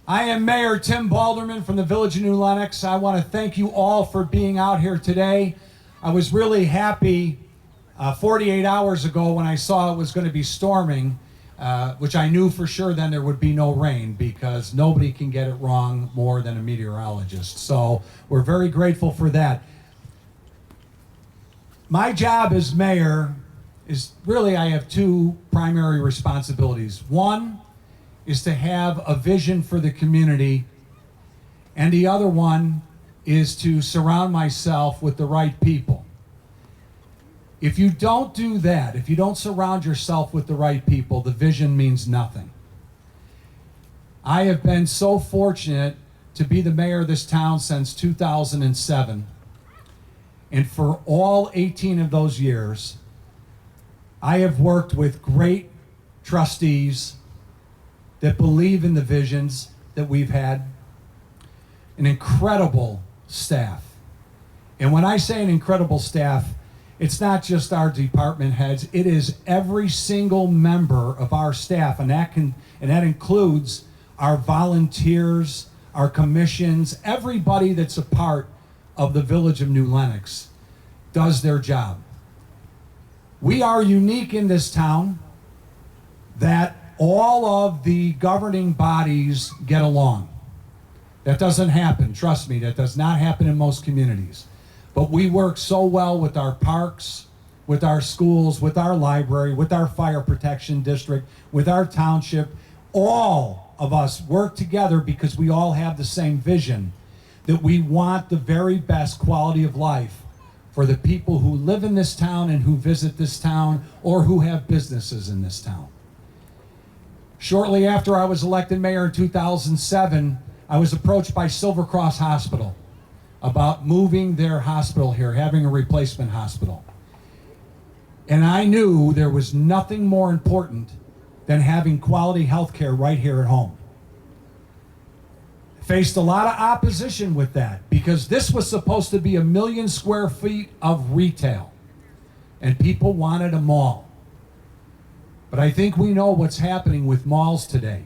I am Mayor Tim Baldermann from the Village of New Lenox. I want to thank you all for being out here today. I was really happy 48 hours ago when I saw it was going to be storming, which I knew for sure then there would be no rain because nobody can get it wrong more than a meteorologist. So we're very grateful for that. My job as mayor is really, I have two primary responsibilities. One is to have a vision for the community, and the other one is to surround myself with the right people. If you don't do that, if you don't surround yourself with the right people, the vision means nothing. I have been so fortunate to be the mayor of this town since 2007, and for all 18 of those years, I have worked with great trustees that believe in the visions that we've had, an incredible staff. And when I say an incredible staff, it's not just our department heads, it is every single member of our staff, and that includes our volunteers, our commissions, everybody that's a part of the Village of New Lenox does their job. We are unique in this town that all of the governing bodies get along. That doesn't happen, trust me, that does not happen in most communities. But we work so well with our parks, with our schools, with our library, with our fire protection district, with our township. All of us work together because we all have the same vision, that we want the very best quality of life for the people who live in this town and who visit this town or who have businesses in this town. Shortly after I was elected mayor in 2007, I was approached by Silver Cross Hospital about moving their hospital here, having a replacement hospital. And I knew there was nothing more important than having quality health care right here at home. Faced a lot of opposition with that because this was supposed to be 1 million square feet of retail, and people wanted a mall. But I think we know what's happening with malls today.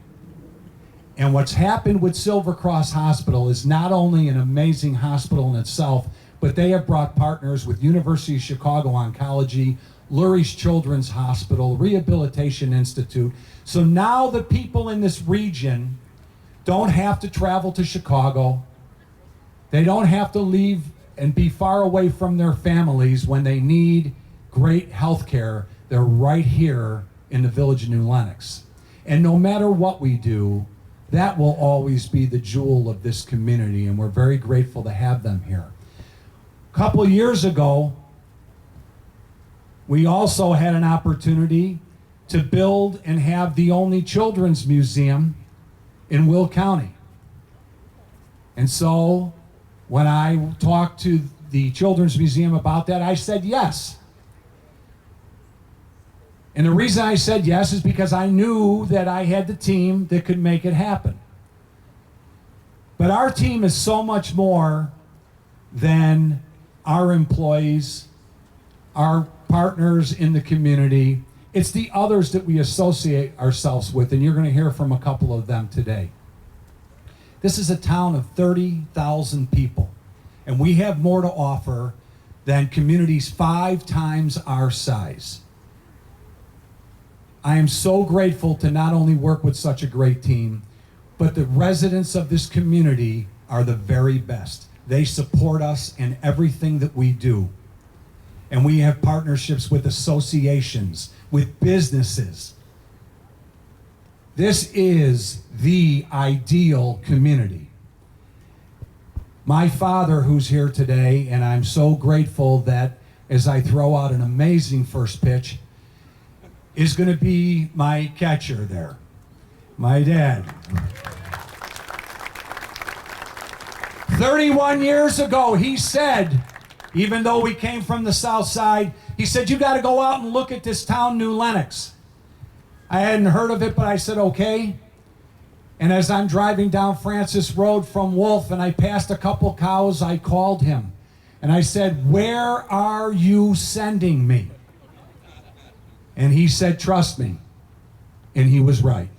And what's happened with Silver Cross Hospital is not only an amazing hospital in itself, but they have brought partners with University of Chicago Oncology, Lurie's Children's Hospital, Rehabilitation Institute. So now the people in this region don't have to travel to Chicago. They don't have to leave and be far away from their families when they need great health care. They're right here in the Village of New Lenox. And no matter what we do, that will always be the jewel of this community, and we're very grateful to have them here. A couple of years ago, we also had an opportunity to build and have the only children's museum in Will County. And so when I talked to the Children's Museum about that, I said yes. And the reason I said yes is because I knew that I had the team that could make it happen. But our team is so much more than our employees, our partners in the community. It's the others that we associate ourselves with, and you're going to hear from a couple of them today. This is a town of 30,000 people, and we have more to offer than communities 5 times our size. I am so grateful to not only work with such a great team, but the residents of this community are the very best. They support us in everything that we do. And we have partnerships with associations, with businesses. This is the ideal community. My father, who's here today, and I'm so grateful that as I throw out an amazing first pitch, is going to be my catcher there, my dad. 31 years ago, he said, even though we came from the south side, he said, you got to go out and look at this town, New Lenox. I hadn't heard of it, but I said, okay. And as I'm driving down Francis Road from Wolf and I passed a couple cows, I called him. And I said, where are you sending me? And he said, trust me. And he was right.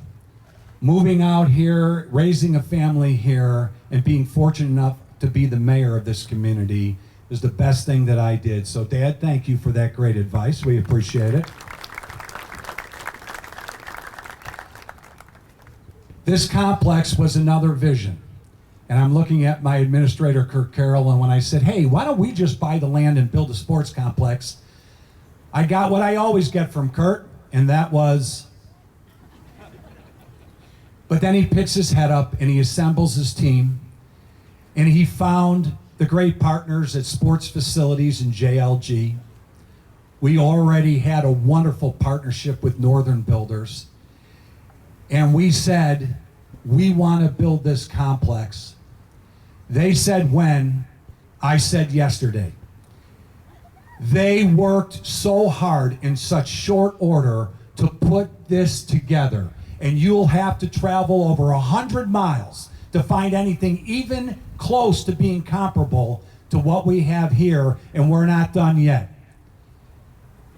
moving out here, raising a family here, and being fortunate enough to be the mayor of this community is the best thing that I did. So, Dad, thank you for that great advice. We appreciate it. This complex was another vision. And I'm looking at my administrator, Kirk Carroll, and when I said, hey, why don't we just buy the land and build a sports complex, I got what I always get from Kurt, and that was, but then he picks his head up and he assembles his team, and he found the great partners at Sports Facilities and JLG. We already had a wonderful partnership with Northern Builders. And we said, we want to build this complex. They said when, I said yesterday. They worked so hard in such short order to put this together. And you'll have to travel over 100 miles to find anything even close to being comparable to what we have here, and we're not done yet.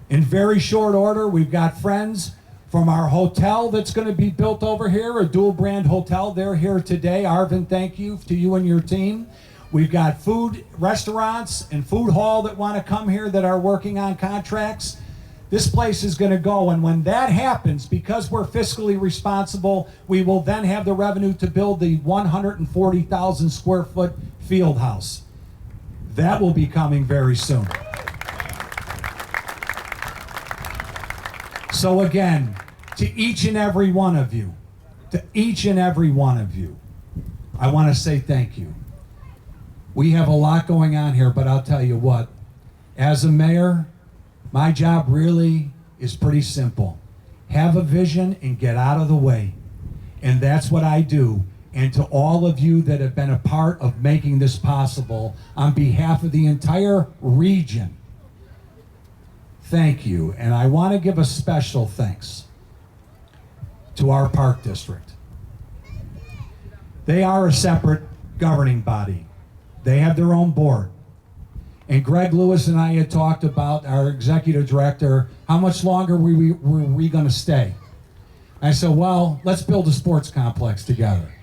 In very short order, we've got friends from our hotel that's going to be built over here, a dual brand hotel. They're here today. Arvin, thank you to you and your team. We've got food restaurants and food hall that want to come here that are working on contracts. This place is going to go, and when that happens, because we're fiscally responsible, we will then have the revenue to build the 140,000 square foot field house. That will be coming very soon. So again, to each and every one of you, I want to say thank you. We have a lot going on here, but I'll tell you what, as a mayor, my job really is pretty simple. Have a vision and get out of the way. And that's what I do. And to all of you that have been a part of making this possible, on behalf of the entire region, thank you. And I want to give a special thanks to our park district. They are a separate governing body. They have their own board. And Greg Lewis and I had talked about, our executive director, how much longer were we going to stay? I said, well, let's build a sports complex together.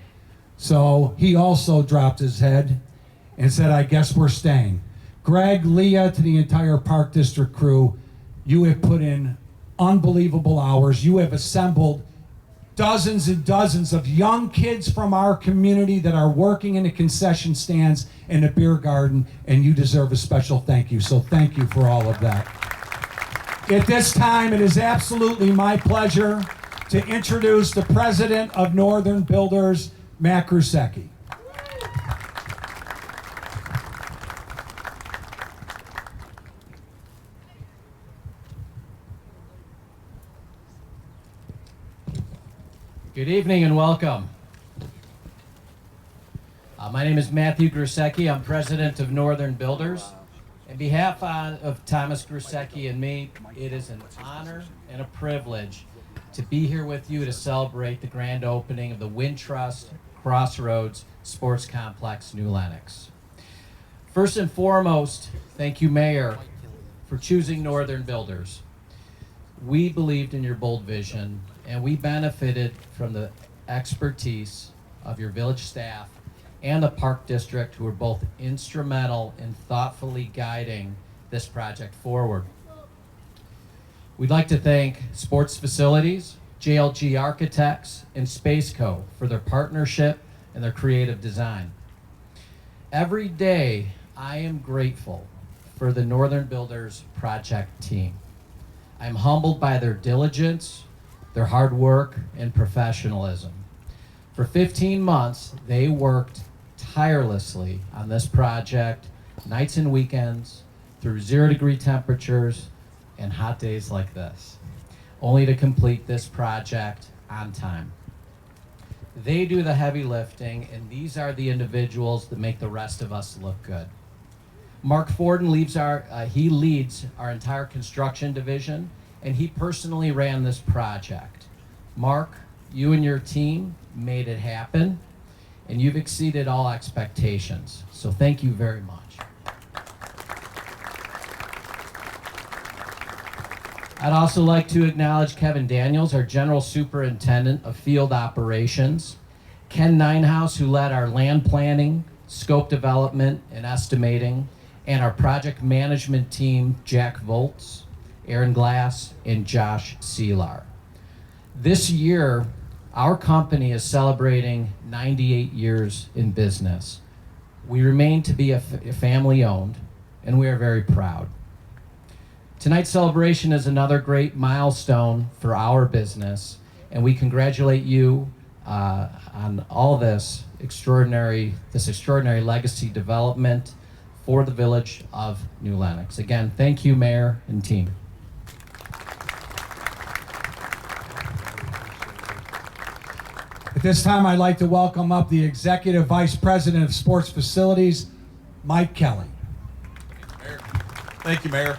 So he also dropped his head and said, I guess we're staying. Greg, Leah, to the entire park district crew, you have put in unbelievable hours. You have assembled dozens and dozens of young kids from our community that are working in the concession stands and the beer garden, and you deserve a special thank you. So thank you for all of that. At this time, it is absolutely my pleasure to introduce the president of Northern Builders, Matt Grusecki. Good evening and welcome. My name is Matthew Grusecki. I'm president of Northern Builders. On behalf of Thomas Grusecki and me, it is an honor and a privilege to be here with you to celebrate the grand opening of the Wintrust Crossroads Sports Complex, New Lenox. First and foremost, thank you, Mayor, for choosing Northern Builders. We believed in your bold vision, and we benefited from the expertise of your village staff and the park district, who were both instrumental in thoughtfully guiding this project forward. We'd like to thank Sports Facilities, JLG Architects, and Spaceco for their partnership and their creative design. Every day, I am grateful for the Northern Builders project team. I'm humbled by their diligence, their hard work, and professionalism. For 15 months, they worked tirelessly on this project, nights and weekends, through 0-degree temperatures and hot days like this, only to complete this project on time. They do the heavy lifting, and these are the individuals that make the rest of us look good. Mark Forden leads our entire construction division, and he personally ran this project. Mark, you and your team made it happen, and you've exceeded all expectations. So thank you very much. I'd also like to acknowledge Kevin Daniels, our General Superintendent of Field Operations, Ken Ninehouse, who led our land planning, scope development, and estimating, and our project management team, Jack Voltz, Aaron Glass, and Josh Seelar. This year, our company is celebrating 98 years in business. We remain to be a family-owned, and we are very proud. Tonight's celebration is another great milestone for our business, and we congratulate you on all this extraordinary legacy development for the village of New Lenox. Again, thank you, Mayor and team. At this time, I'd like to welcome up the Executive Vice President of Sports Facilities, Mike Kelly. Thank you, Mayor.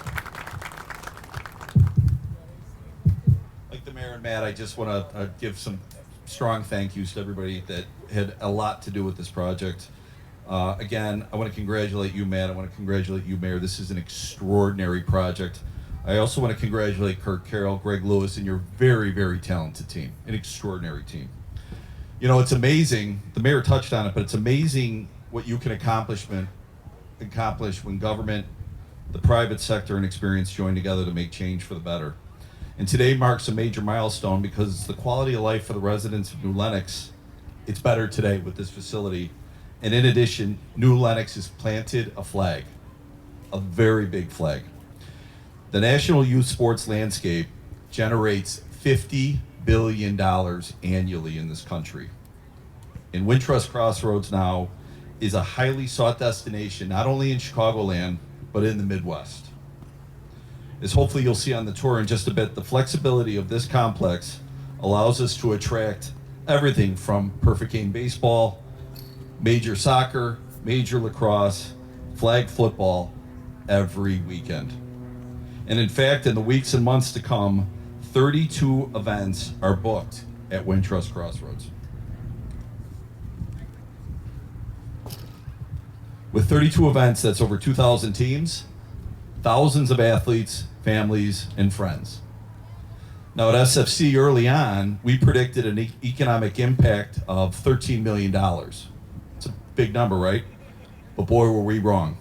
Like the Mayor and Matt, I just want to give some strong thank yous to everybody that had a lot to do with this project. Again, I want to congratulate you, Matt. I want to congratulate you, Mayor. This is an extraordinary project. I also want to congratulate Kirk Carroll, Greg Lewis, and your very, very talented team. An extraordinary team. You know, it's amazing. The Mayor touched on it, but it's amazing what you can accomplish when government, the private sector, and experience join together to make change for the better. And today marks a major milestone because the quality of life for the residents of New Lenox, it's better today with this facility. And in addition, New Lenox has planted a flag, a very big flag. The national youth sports landscape generates $50 billion annually in this country. And Wintrust Crossroads now is a highly sought destination, not only in Chicagoland, but in the Midwest. As hopefully you'll see on the tour in just a bit, the flexibility of this complex allows us to attract everything from perfect game baseball, major soccer, major lacrosse, flag football every weekend. And in fact, in the weeks and months to come, 32 events are booked at Wintrust Crossroads. With 32 events, that's over 2,000 teams, thousands of athletes, families, and friends. Now at SFC early on, we predicted an economic impact of $13 million. It's a big number, right? But boy, were we wrong.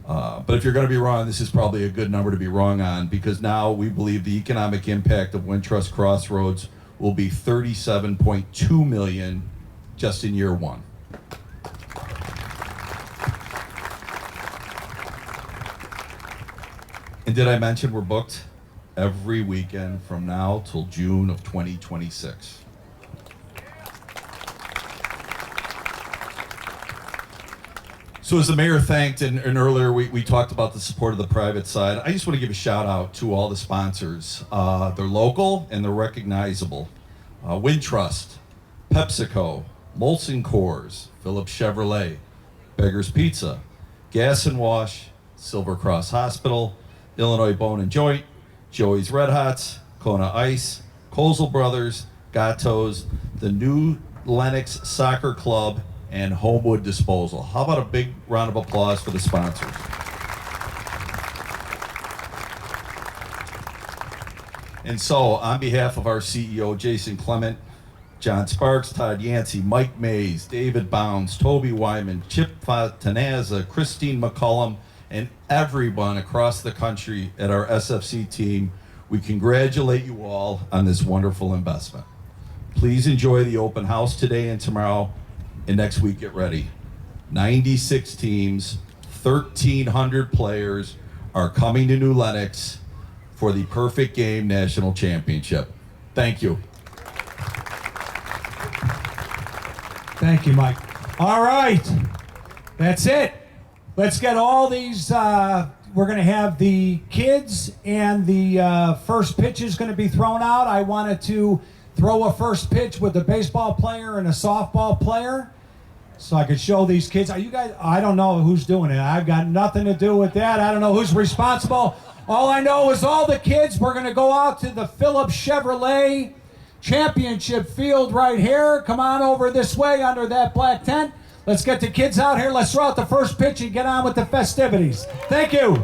But if you're going to be wrong, this is probably a good number to be wrong on, because now we believe the economic impact of Wintrust Crossroads will be $37.2 million just in year one. And did I mention we're booked every weekend from now till June of 2026? So as the mayor thanked, and earlier we talked about the support of the private side, I just want to give a shout out to all the sponsors. They're local and they're recognizable. Wintrust, PepsiCo, Molson Coors, Phillips Chevrolet, Beggar's Pizza, Gas and Wash, Silver Cross Hospital, Illinois Bone and Joint, Joey's Red Hots, Kona Ice, Kozel Brothers, Gatos, the New Lenox Soccer Club, and Homewood Disposal. How about a big round of applause for the sponsors? And so, on behalf of our CEO, Jason Clement, John Sparks, Todd Yancey, Mike Mays, David Bounds, Toby Wyman, Chip Fontanazza, Christine McCullum, and everyone across the country at our SFC team, we congratulate you all on this wonderful investment. Please enjoy the open house today and tomorrow, and next week get ready. 96 teams, 1,300 players are coming to New Lenox for the Perfect Game National Championship. Thank you. Thank you, Mike. All right, that's it. Let's get all these, we're going to have the kids, and the first pitch is going to be thrown out. I wanted to throw a first pitch with a baseball player and a softball player so I could show these kids. Are you guys, I don't know who's doing it. I've got nothing to do with that. I don't know who's responsible. All I know is all the kids, we're going to go out to the Phillips Chevrolet Championship field right here. Come on over this way under that black tent. Let's get the kids out here. Let's throw out the first pitch and get on with the festivities. Thank you.